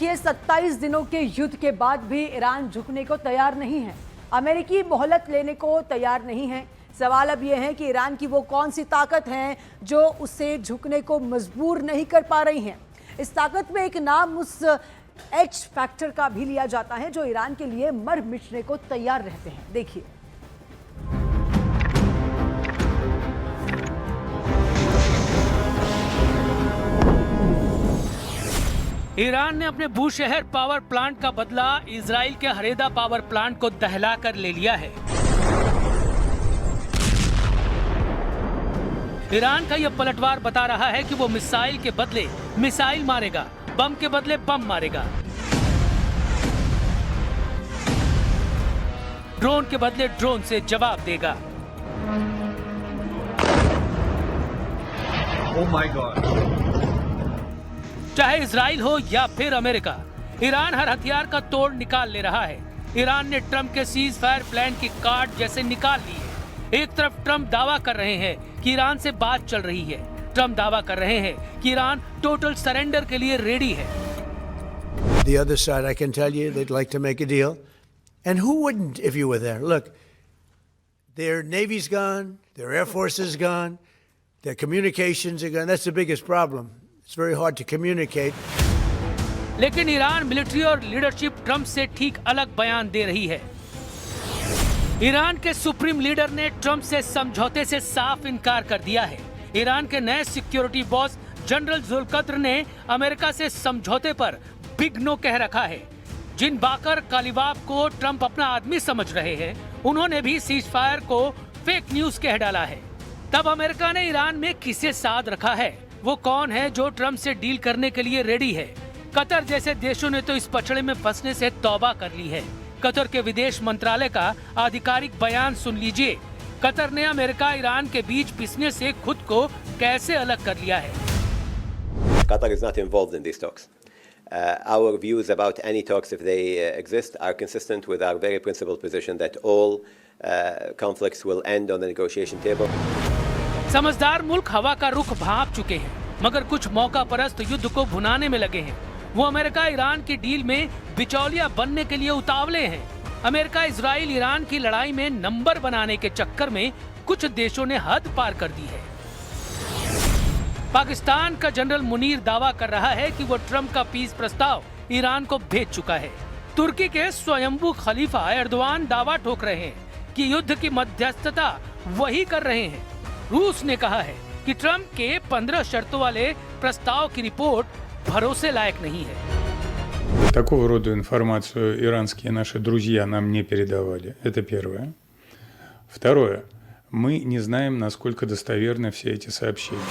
ये 27 दिनों के युद्ध के बाद भी ईरान झुकने को तैयार नहीं है। अमेरिकी मोहलत लेने को तैयार नहीं है। सवाल अब यह है कि ईरान की वो कौन सी ताकत है जो उसे झुकने को मजबूर नहीं कर पा रही है। इस ताकत में एक नाम उस एच फैक्टर का भी लिया जाता है जो ईरान के लिए मर मिटने को तैयार रहते हैं। देखिए, ईरान ने अपने बूशहर पावर प्लांट का बदला इजराइल के हरेदा पावर प्लांट को दहलाकर ले लिया है। ईरान का यह पलटवार बता रहा है कि वो मिसाइल के बदले मिसाइल मारेगा, बम के बदले बम मारेगा, ड्रोन के बदले ड्रोन से जवाब देगा। Oh my God! चाहे इजराइल हो या फिर अमेरिका, ईरान हर हथियार का तोड़ निकाल ले रहा है। ईरान ने ट्रंप के सीज फायर प्लान की कार्ड जैसे निकाल ली है। एक तरफ ट्रंप दावा कर रहे हैं कि ईरान से बात चल रही है। ट्रंप दावा कर रहे हैं कि ईरान टोटल सरेंडर के लिए रेडी है। The other side, I can tell you, they'd like to make a deal. And who wouldn't if you were there? Look, their Navy's gone, their Air Force is gone, their communications are gone. That's the biggest problem. It's very hard to communicate. लेकिन Iran military और leadership Trump से ठीक अलग बयान दे रही है। Iran के supreme leader ने ट्रंप से समझौते से साफ इनकार कर दिया है। ईरान के नए सिक्योरिटी बॉस जनरल जुल्कद्र ने अमेरिका से समझौते पर बिग नो कह रखा है। जिन बाकर कालिबाफ को ट्रंप अपना आदमी समझ रहे हैं, उन्होंने भी सीज फायर को फेक न्यूज कह डाला है। तब अमेरिका ने ईरान में किसे साथ रखा है? वो कौन है जो ट्रंप से डील करने के लिए रेडी है? कतर जैसे देशों ने तो इस पचड़े में फंसने से तौबा कर ली है। कतर के विदेश मंत्रालय का आधिकारिक बयान सुन लीजिए। कतर ने अमेरिका ईरान के बीच पिसने से खुद को कैसे अलग कर लिया है। Qatar is not involved in these talks. Our views about any talks, if they exist, are consistent with our very principled position that all conflicts will end on the negotiation table. समझदार मुल्क हवा का रुख भांप चुके हैं, मगर कुछ मौका परस्त युद्ध को भुनाने में लगे हैं। वो अमेरिका ईरान की डील में बिचौलिया बनने के लिए उतावले हैं। अमेरिका इजराइल ईरान की लड़ाई में नंबर बनाने के चक्कर में कुछ देशों ने हद पार कर दी है। पाकिस्तान का जनरल मुनीर दावा कर रहा है कि वो ट्रंप का पीस प्रस्ताव ईरान को भेज चुका है। तुर्की के स्वयंभू खलीफा एर्दोआन दावा ठोक रहे हैं कि युद्ध की मध्यस्थता वही कर रहे हैं। रूस ने कहा है कि ट्रंप के 15 शर्तों वाले प्रस्ताव की रिपोर्ट भरोसे लायक नहीं है। Такого рода информацию иранские наши друзья нам не передавали. Это первое. Второе. Мы не знаем, насколько достоверны все эти сообщения.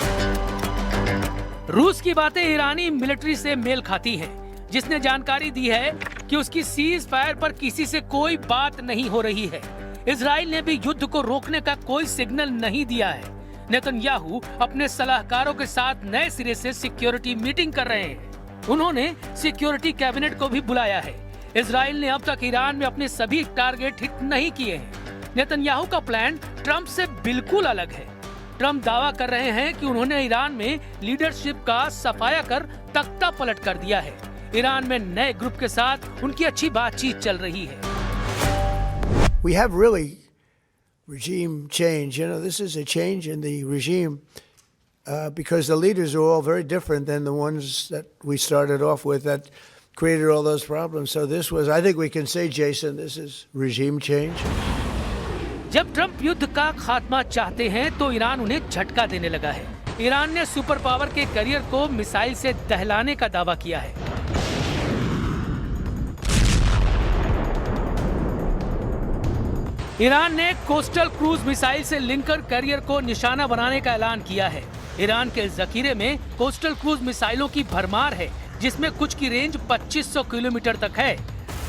रूस की बातें ईरानी मिलिट्री से मेल खाती हैं, जिसने जानकारी दी है कि उसकी सीज फायर पर किसी से कोई बात नहीं हो रही है। इजराइल ने भी युद्ध को रोकने का कोई सिग्नल नहीं दिया है। नेतन्याहू अपने सलाहकारों के साथ नए सिरे से सिक्योरिटी मीटिंग कर रहे हैं। उन्होंने सिक्योरिटी कैबिनेट को भी बुलाया है। इजराइल ने अब तक ईरान में अपने सभी टारगेट हिट नहीं किए हैं। नेतन्याहू का प्लान ट्रंप से बिल्कुल अलग है। ट्रंप दावा कर रहे हैं कि उन्होंने ईरान में लीडरशिप का सफाया कर तख्ता पलट कर दिया है। ईरान में नए ग्रुप के साथ उनकी अच्छी बातचीत चल रही है। We have really regime change. You know, this is a change in the regime because the leaders are all very different than the ones that we started off with that created all those problems. So this was, I think we can say, Jason, this is regime change. जब Trump युद्ध का खात्मा चाहते हैं तो Iran उन्हें झटका देने लगा है। ईरान ने सुपर पावर के करियर को मिसाइल से दहलाने का दावा किया है। ईरान ने कोस्टल क्रूज मिसाइल से लिंकर करियर को निशाना बनाने का ऐलान किया है। ईरान के जखीरे में कोस्टल क्रूज मिसाइलों की भरमार है, जिसमें कुछ की रेंज 2500 किलोमीटर तक है।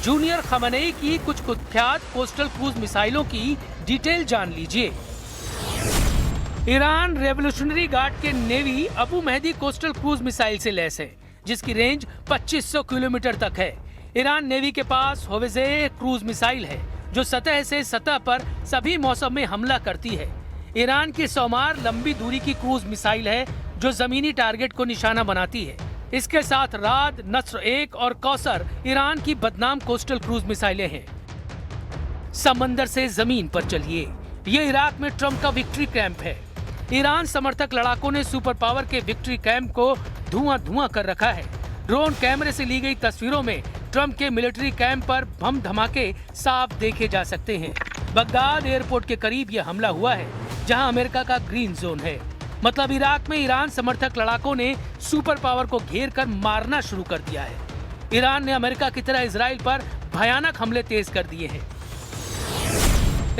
जूनियर खमनेई की कुछ कुख्यात कोस्टल क्रूज मिसाइलों की डिटेल जान लीजिए। ईरान रेवोल्यूशनरी गार्ड के navy Abu Mahdi coastal cruise missile से लैस है, जिसकी रेंज 2500 किलोमीटर तक है। ईरान नेवी के पास होवेजे क्रूज मिसाइल है, जो सतह से सतह पर सभी मौसम में हमला करती है। ईरान की सोमार लंबी दूरी की क्रूज मिसाइल है, जो जमीनी टारगेट को निशाना बनाती है। इसके साथ राद, नस्र 1 और कौसर ईरान की बदनाम कोस्टल क्रूज मिसाइलें हैं। समंदर से जमीन पर चलिए, ये इराक में ट्रंप का विक्ट्री कैंप है। ईरान समर्थक लड़ाकों ने सुपर पावर के विक्ट्री कैंप को धुआं कर रखा है। ड्रोन कैमरे से ली गई तस्वीरों में ट्रंप के मिलिट्री कैंप पर बम धमाके साफ देखे जा सकते हैं। बगदाद एयरपोर्ट के करीब यह हमला हुआ है, जहां अमेरिका का ग्रीन जोन है। मतलब इराक में ईरान समर्थक लड़ाकों ने सुपर पावर को घेर कर मारना शुरू कर दिया है। ईरान ने अमेरिका की तरह इजराइल पर भयानक हमले तेज कर दिए हैं।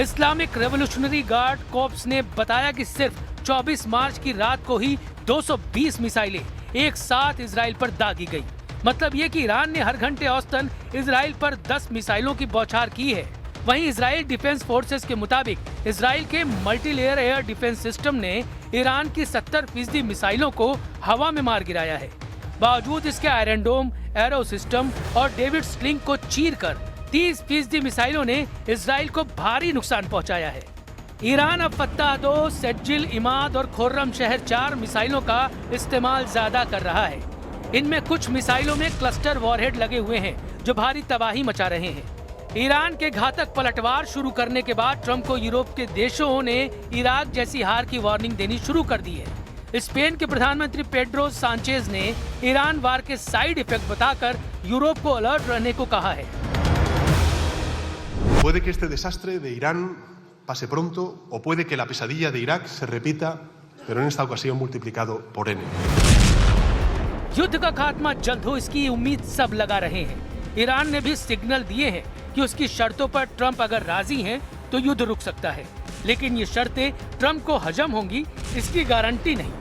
इस्लामिक रेवोल्यूशनरी गार्ड कोर्प्स ने बताया कि सिर्फ 24 मार्च की रात को ही 220 मिसाइलें एक साथ इजराइल पर दागी गई। मतलब ये कि ईरान ने हर घंटे औसतन इजराइल पर 10 मिसाइलों की बौछार की है। वहीं इजराइल डिफेंस फोर्सेस के मुताबिक इजराइल के मल्टीलेयर एयर डिफेंस सिस्टम ने ईरान की 70% मिसाइलों को हवा में मार गिराया है। बावजूद इसके आयरन डोम, एरो सिस्टम और डेविड स्लिंग को चीरकर 30% मिसाइलों ने इजराइल को भारी नुकसान पहुंचाया है। ईरान अब फत्ताह 2, सेज्जिल, इमाद और खुर्रम शहर 4 मिसाइलों का इस्तेमाल ज्यादा कर रहा है। इनमें कुछ मिसाइलों में क्लस्टर वॉरहेड लगे हुए हैं जो भारी तबाही मचा रहे हैं। ईरान के घातक पलटवार शुरू करने के बाद ट्रंप को यूरोप के देशों ने इराक जैसी हार की वार्निंग देनी शुरू कर दी है। स्पेन के प्रधानमंत्री पेड्रो सांचेज ने ईरान वार के साइड इफेक्ट बताकर यूरोप को अलर्ट रहने को कहा है। Puede que este desastre de Irán pase pronto o puede que la pesadilla de Irak se repita, pero en esta ocasión multiplicado por N. युद्ध का खात्मा जल्द हो, इसकी उम्मीद सब लगा रहे हैं। ईरान ने भी सिग्नल दिए हैं कि उसकी शर्तों पर ट्रंप अगर राजी हैं तो युद्ध रुक सकता है, लेकिन ये शर्तें ट्रंप को हजम होंगी इसकी गारंटी नहीं।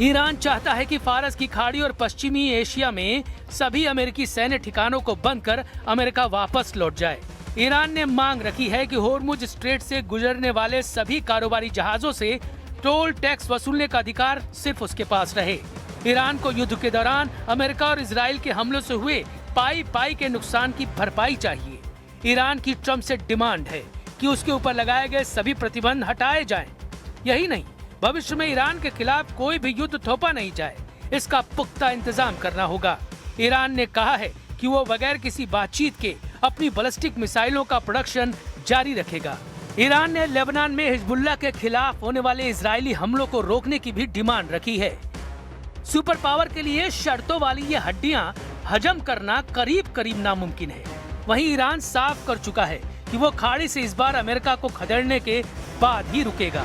ईरान चाहता है कि फारस की खाड़ी और पश्चिमी एशिया में सभी अमेरिकी सैन्य ठिकानों को बंद कर अमेरिका वापस लौट जाए। ईरान ने मांग रखी है कि होर्मुज स्ट्रेट से गुजरने वाले सभी कारोबारी जहाजों से टोल टैक्स वसूलने का अधिकार सिर्फ उसके पास रहे। ईरान को युद्ध के दौरान अमेरिका और इजराइल के हमलों से हुए पाई के नुकसान की भरपाई चाहिए। ईरान की ट्रंप से डिमांड है कि उसके ऊपर लगाए गए सभी प्रतिबंध हटाए जाएं। यही नहीं, भविष्य में ईरान के खिलाफ कोई भी युद्ध थोपा नहीं जाए, इसका पुख्ता इंतजाम करना होगा। ईरान ने कहा है कि वो बगैर किसी बातचीत के अपनी बैलिस्टिक मिसाइलों का प्रोडक्शन जारी रखेगा। ईरान ने लेबनान में हिजबुल्लाह के खिलाफ होने वाले इजरायली हमलों को रोकने की भी डिमांड रखी है। सुपर पावर के लिए शर्तों वाली ये हड्डियां हजम करना करीब नामुमकिन है। वहीं ईरान साफ कर चुका है कि वो खाड़ी से इस बार अमेरिका को खदेड़ने के बाद ही रुकेगा।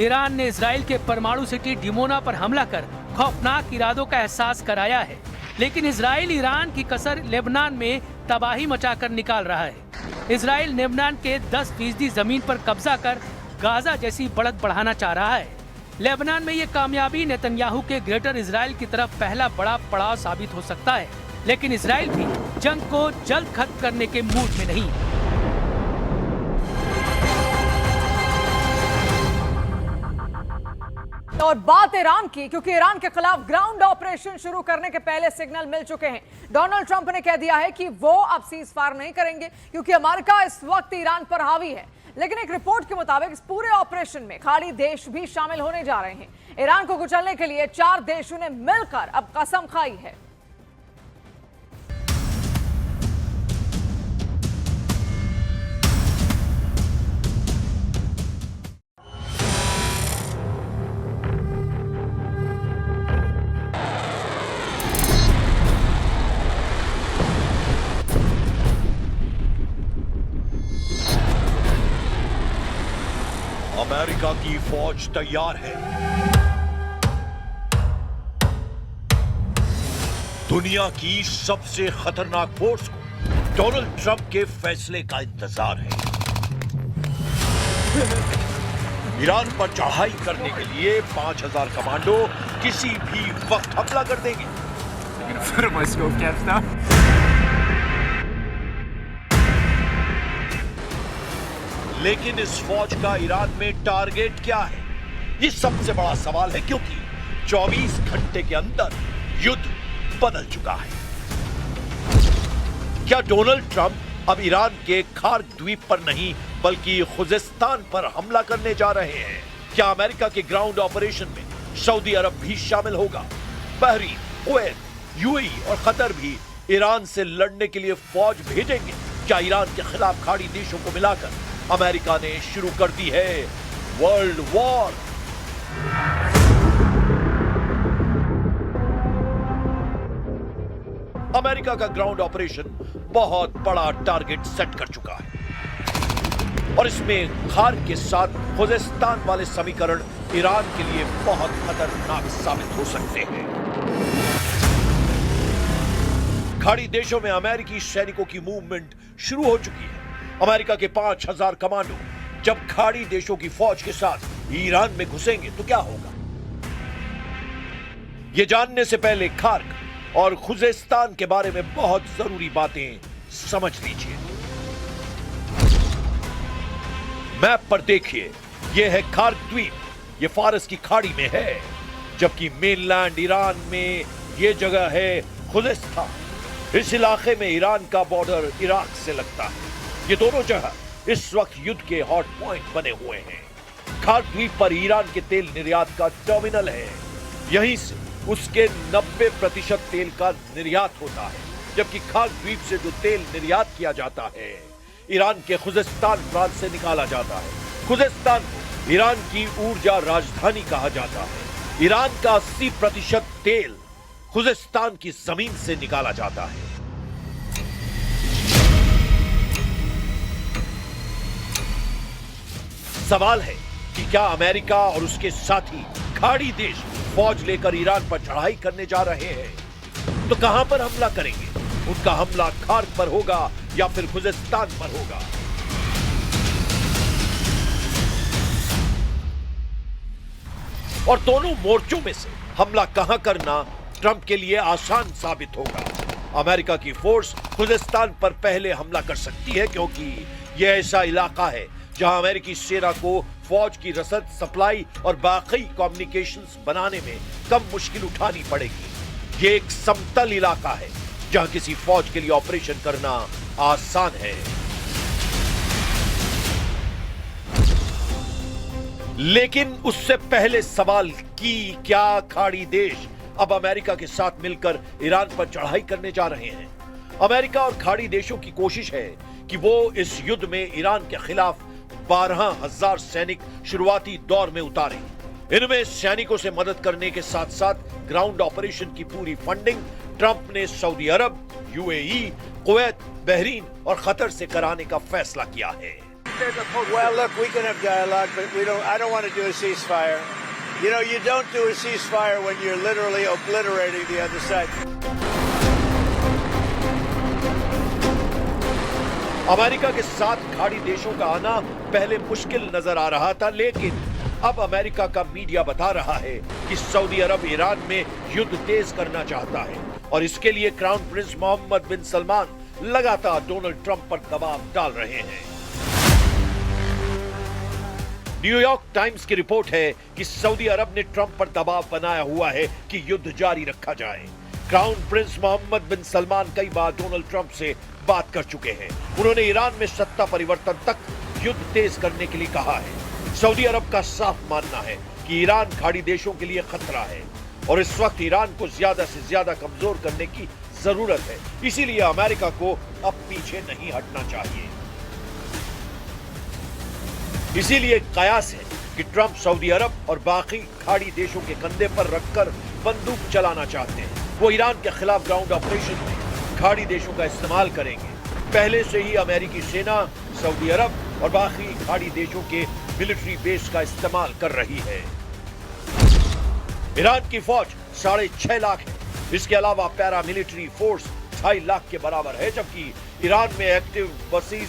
ईरान ने इजराइल के परमाणु सिटी डिमोना पर हमला कर खौफनाक इरादों का एहसास कराया है, लेकिन इजराइल ईरान की कसर लेबनान में तबाही मचाकर निकाल रहा है। इजराइल लेबनान के 10% जमीन पर कब्जा कर गाजा जैसी बढ़त बढ़ाना चाह रहा है। लेबनान में ये कामयाबी नेतन्याहू के ग्रेटर इजराइल की तरफ पहला बड़ा पड़ाव साबित हो सकता है, लेकिन इजराइल भी जंग को जल्द खत्म करने के मूड में नहीं। और बात ईरान की, क्योंकि ईरान के खिलाफ ग्राउंड ऑपरेशन शुरू करने के पहले सिग्नल मिल चुके हैं। डोनाल्ड ट्रंप ने कह दिया है कि वो अब सीज फायर नहीं करेंगे क्योंकि अमेरिका इस वक्त ईरान पर हावी है। लेकिन एक रिपोर्ट के मुताबिक इस पूरे ऑपरेशन में खाड़ी देश भी शामिल होने जा रहे हैं। ईरान को कुचलने के लिए 4 देशों ने मिलकर अब कसम खाई है। अमेरिका की फौज तैयार है। दुनिया की सबसे खतरनाक फोर्स को डोनाल्ड ट्रंप के फैसले का इंतजार है। ईरान पर चढ़ाई करने के लिए 5000 कमांडो किसी भी वक्त हमला कर देंगे। लेकिन इस फौज का ईरान में टारगेट क्या है, ये सबसे बड़ा सवाल है, क्योंकि 24 घंटे के अंदर युद्ध बदल चुका है। क्या डोनाल्ड ट्रंप अब ईरान के खार्क द्वीप पर नहीं बल्कि खुजेस्तान पर हमला करने जा रहे हैं? क्या अमेरिका के ग्राउंड ऑपरेशन में सऊदी अरब भी शामिल होगा? बहरीन, कुवैत, यूएई और कतर भी ईरान से लड़ने के लिए फौज भेजेंगे? क्या ईरान के खिलाफ खाड़ी देशों को मिलाकर अमेरिका ने शुरू कर दी है वर्ल्ड वॉर? अमेरिका का ग्राउंड ऑपरेशन बहुत बड़ा टारगेट सेट कर चुका है और इसमें खार्क के साथ खुजेस्तान वाले समीकरण ईरान के लिए बहुत खतरनाक साबित हो सकते हैं। खाड़ी देशों में अमेरिकी सैनिकों की मूवमेंट शुरू हो चुकी है। अमेरिका के 5000 कमांडो जब खाड़ी देशों की फौज के साथ ईरान में घुसेंगे तो क्या होगा? यह जानने से पहले खार्क और खुजेस्तान के बारे में बहुत जरूरी बातें समझ लीजिए। मैप पर देखिए, यह है खार्क द्वीप, यह फारस की खाड़ी में है, जबकि मेनलैंड ईरान में यह जगह है खुजेस्तान। इस इलाके में ईरान का बॉर्डर इराक से लगता है। ये दोनों जगह इस वक्त युद्ध के हॉट पॉइंट बने हुए हैं। खार्क द्वीप पर ईरान के तेल निर्यात का टर्मिनल है। यहीं से उसके 90% तेल का निर्यात होता है, जबकि खार्क द्वीप से जो तेल निर्यात किया जाता है ईरान के खुजेस्तान प्रांत से निकाला जाता है। खुजेस्तान को ईरान की ऊर्जा राजधानी कहा जाता है। ईरान का 80% तेल खुजेस्तान की जमीन से निकाला जाता है। सवाल है कि क्या अमेरिका और उसके साथी खाड़ी देश फौज लेकर ईरान पर चढ़ाई करने जा रहे हैं? तो कहां पर हमला करेंगे? उनका हमला खार्क पर होगा या फिर खुजेस्तान पर होगा? और दोनों मोर्चों में से हमला कहां करना ट्रंप के लिए आसान साबित होगा। अमेरिका की फोर्स खुजेस्तान पर पहले हमला कर सकती है, क्योंकि यह ऐसा इलाका है जहां अमेरिकी सेना को फौज की रसद, सप्लाई और बाकी कम्युनिकेशंस बनाने में कम मुश्किल उठानी पड़ेगी। यह एक समतल इलाका है जहां किसी फौज के लिए ऑपरेशन करना आसान है। लेकिन उससे पहले सवाल कि क्या खाड़ी देश अब अमेरिका के साथ मिलकर ईरान पर चढ़ाई करने जा रहे हैं? अमेरिका और खाड़ी देशों की कोशिश है कि वो इस युद्ध में ईरान के खिलाफ 12,000 सैनिक शुरुआती दौर में उतारें। इनमें सैनिकों से मदद करने के साथ साथ ग्राउंड ऑपरेशन की पूरी फंडिंग ट्रंप ने सऊदी अरब, यूएई, कुवैत, बहरीन और कतर से कराने का फैसला किया है। Well, look, we can have dialogue, but I don't want to do a ceasefire. You know, you don't do a ceasefire when you're literally obliterating the other side. America के साथ खाड़ी देशों का आना पहले मुश्किल नजर आ रहा था, लेकिन अब अमेरिका का मीडिया बता रहा है कि सऊदी अरब ईरान में युद्ध तेज करना चाहता है और इसके लिए क्राउन प्रिंस मोहम्मद बिन सलमान लगातार डोनाल्ड ट्रंप पर दबाव डाल रहे हैं। न्यूयॉर्क टाइम्स की रिपोर्ट है कि सऊदी अरब ने ट्रंप पर दबाव बनाया हुआ है कि युद्ध जारी रखा जाए। क्राउन प्रिंस मोहम्मद बिन सलमान कई बार डोनाल्ड ट्रंप से बात कर चुके हैं। उन्होंने ईरान में सत्ता परिवर्तन तक युद्ध तेज करने के लिए कहा है। सऊदी अरब का साफ मानना है कि ईरान खाड़ी देशों के लिए खतरा है और इस वक्त ईरान को ज्यादा से ज्यादा कमजोर करने की जरूरत है। इसीलिए अमेरिका को अब पीछे नहीं हटना चाहिए। इसीलिए कयास है कि ट्रंप सऊदी अरब और बाकी खाड़ी देशों के कंधे पर रखकर बंदूक चलाना चाहते हैं। वो ईरान के खिलाफ ग्राउंड ऑपरेशन में खाड़ी देशों का इस्तेमाल करेंगे। पहले से ही अमेरिकी सेना सऊदी अरब और बाकी खाड़ी देशों के मिलिट्री बेस का इस्तेमाल कर रही है। ईरान की फौज 6.5 लाख है। इसके अलावा पैरा मिलिट्री फोर्स 2.5 लाख के बराबर है, जबकि ईरान में एक्टिव बसीज